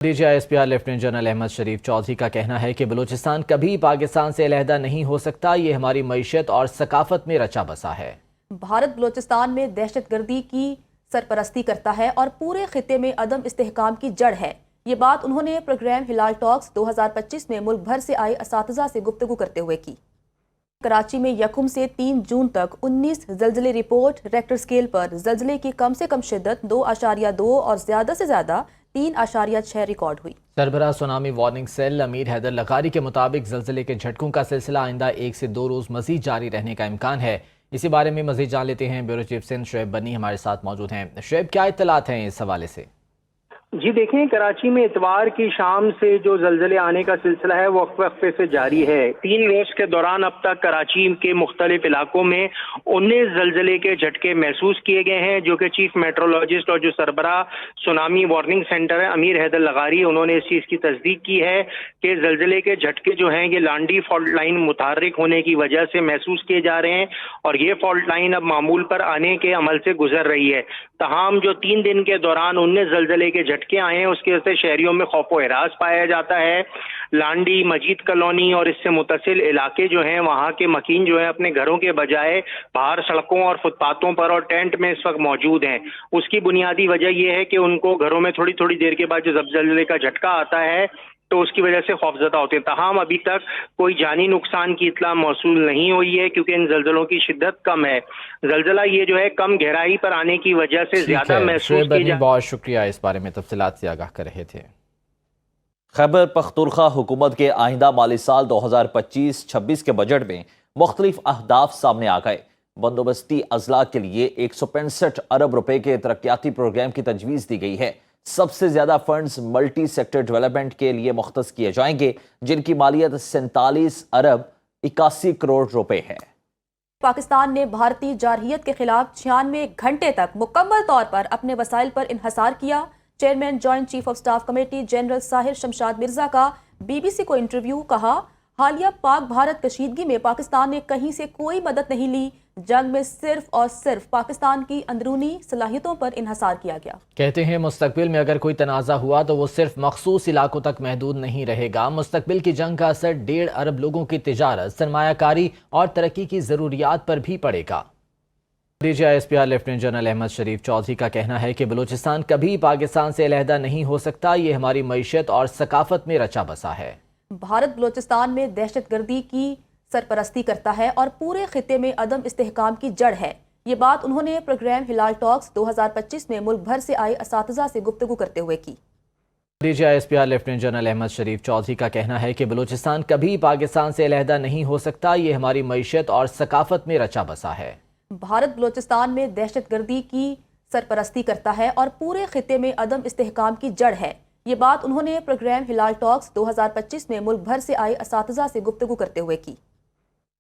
DGISPR lieutenant general Ahmad شریف چودھری کا کہنا ہے کہ بلوچستان کبھی پاکستان سے علیحدہ نہیں ہو سکتا، یہ ہماری معیشت اور ثقافت میں رچا بسا ہے۔ بھارت بلوچستان میں دہشت گردی کی سرپرستی کرتا ہے اور پورے خطے میں عدم استحکام کی جڑ ہے۔ یہ بات انہوں نے پروگرام ہلال ٹاکس 2025 میں ملک بھر سے آئے اساتذہ سے گفتگو کرتے ہوئے کی۔ کراچی میں یکم سے 3 جون تک 19 زلزلے رپورٹ، ریکٹر سکیل پر زلزلے کی کم سے کم شدت 2.2 اور زیادہ سے زیادہ 3.6 ریکارڈ ہوئی۔ سربراہ سونامی وارننگ سیل امیر حیدر لغاری کے مطابق زلزلے کے جھٹکوں کا سلسلہ آئندہ 1 سے 2 روز مزید جاری رہنے کا امکان ہے۔ اسی بارے میں مزید جان لیتے ہیں، بیورو چیف سندھ شعیب بنی ہمارے ساتھ موجود ہیں۔ شعیب، کیا اطلاعات ہیں اس حوالے سے؟ جی دیکھیں، کراچی میں اتوار کی شام سے جو زلزلے آنے کا سلسلہ ہے وہ وقفے سے جاری ہے۔ 3 روز کے دوران اب تک کراچی کے مختلف علاقوں میں 19 زلزلے کے جھٹکے محسوس کیے گئے ہیں، جو کہ چیف میٹرولوجسٹ اور جو سربراہ سونامی وارننگ سینٹر ہے امیر حیدر لغاری، انہوں نے اس چیز کی تصدیق کی ہے کہ زلزلے کے جھٹکے جو ہیں یہ لانڈی فالٹ لائن متحرک ہونے کی وجہ سے محسوس کیے جا رہے ہیں، اور یہ فالٹ لائن اب معمول پر آنے کے عمل سے گزر رہی ہے۔ تاہم جو 3 دن کے دوران 19 زلزلے کے جھٹکے آئے ہیں، اس کی وجہ سے شہریوں میں خوف و ہراس پایا جاتا ہے۔ لانڈی، مجید کالونی اور اس سے متصل علاقے جو ہیں، وہاں کے مکین جو ہیں اپنے گھروں کے بجائے باہر سڑکوں اور فٹ پاتھوں پر اور ٹینٹ میں اس وقت موجود ہیں۔ اس کی بنیادی وجہ یہ ہے کہ ان کو گھروں میں تھوڑی تھوڑی دیر کے بعد جو زلزلے کا جھٹکا آتا ہے تو اس کی وجہ سے خوفزدہ ہوتے ہیں۔ تاہم ابھی تک کوئی جانی نقصان کی اطلاع موصول نہیں ہوئی ہے، کیونکہ ان زلزلوں کی شدت کم ہے۔ زلزلہ یہ جو ہے کم گہرائی پر آنے کی وجہ سے زیادہ محسوس کی جاتی ہے۔ بہت شکریہ، اس بارے میں تفصیلات سے آگاہ کر رہے تھے۔ خیبر پختونخوا حکومت کے آئندہ مالی سال 2025-26 کے بجٹ میں مختلف اہداف سامنے آ گئے۔ بندوبستی اضلاع کے لیے 165 ارب روپے کے ترقیاتی پروگرام کی تجویز دی گئی ہے۔ سب سے زیادہ فنڈز ملٹی سیکٹر ڈیولپمنٹ کے لیے مختص کیے جائیں گے، جن کی مالیت 47 ارب 81 کروڑ روپے ہے۔ پاکستان نے بھارتی جارحیت کے خلاف 96 گھنٹے تک مکمل طور پر اپنے وسائل پر انحصار کیا۔ Chairman joint chief of staff committee general Sahir Shamshad Mirza کا BBC کو انٹرویو، کہا حالیہ پاک بھارت کشیدگی میں پاکستان نے کہیں سے کوئی مدد نہیں لی، جنگ میں صرف اور صرف پاکستان کی اندرونی صلاحیتوں پر انحصار کیا گیا۔ کہتے ہیں مستقبل میں اگر کوئی تنازع ہوا تو وہ صرف مخصوص علاقوں تک محدود نہیں رہے گا۔ مستقبل کی جنگ کا اثر 1.5 ارب لوگوں کی تجارت، سرمایہ کاری اور ترقی کی ضروریات پر بھی پڑے گا۔ DGISPR لیفٹیننٹ جنرل احمد شریف چودھری کا کہنا ہے کہ بلوچستان کبھی پاکستان سے علیحدہ نہیں ہو سکتا، یہ ہماری معیشت اور ثقافت میں رچا بسا ہے۔ بھارت بلوچستان میں دہشت گردی کی سرپرستی کرتا ہے اور پورے خطے میں عدم استحکام کی جڑ ہے۔ یہ بات انہوں نے پروگرام ہلال ٹاکس 2025 میں ملک بھر سے آئے اساتذہ سے گفتگو کرتے ہوئے کی۔ DGISPR لیفٹیننٹ جنرل احمد شریف چودھری کا کہنا ہے کہ بلوچستان کبھی پاکستان سے علیحدہ نہیں ہو سکتا، یہ ہماری معیشت اور ثقافت میں رچا بسا ہے۔ بھارت بلوچستان میں دہشت گردی کی سرپرستی کرتا ہے اور پورے خطے میں عدم استحکام کی جڑ ہے۔ یہ بات انہوں نے پروگرام ہلال ٹاکس 2025 میں ملک بھر سے آئے اساتذہ سے گفتگو کرتے ہوئے کی۔ DGISPR لیفٹیننٹ جنرل احمد شریف چودھری کا کہنا ہے کہ بلوچستان کبھی پاکستان سے علیحدہ نہیں ہو سکتا، یہ ہماری معیشت اور ثقافت میں رچا بسا ہے۔ بھارت بلوچستان میں دہشت گردی کی سرپرستی کرتا ہے اور پورے خطے میں عدم استحکام کی جڑ ہے۔ یہ بات انہوں نے پروگرام ہلال ٹاکس 2025 میں ملک بھر سے آئے اساتذہ سے گفتگو کرتے ہوئے کی۔